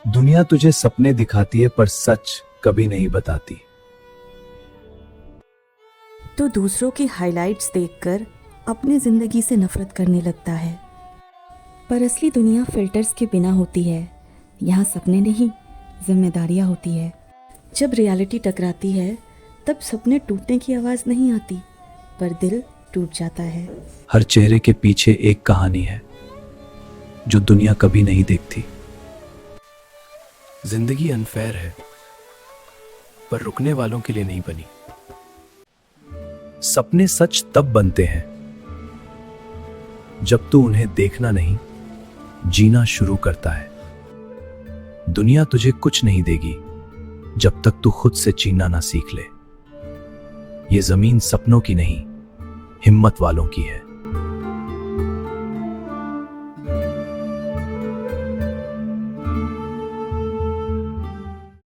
दुनिया तुझे सपने दिखाती है पर सच कभी नहीं बताती। तो दूसरों की हाइलाइट्स देखकर अपनी ज़िंदगी से नफरत करने लगता है। पर असली दुनिया फिल्टर्स के बिना होती है। यहाँ सपने नहीं, जिम्मेदारियाँ होती है। जब रियलिटी टकराती है तब सपने टूटने की आवाज़ नहीं आती, पर दिल टूट जाता है। हर चेहरे के पीछे एक कहानी है जो दुनिया कभी नहीं देखती। जिंदगी अनफेयर है, पर रुकने वालों के लिए नहीं बनी। सपने सच तब बनते हैं जब तू उन्हें देखना नहीं, जीना शुरू करता है। दुनिया तुझे कुछ नहीं देगी जब तक तू खुद से जीना ना सीख ले। ये जमीन सपनों की नहीं, हिम्मत वालों की है।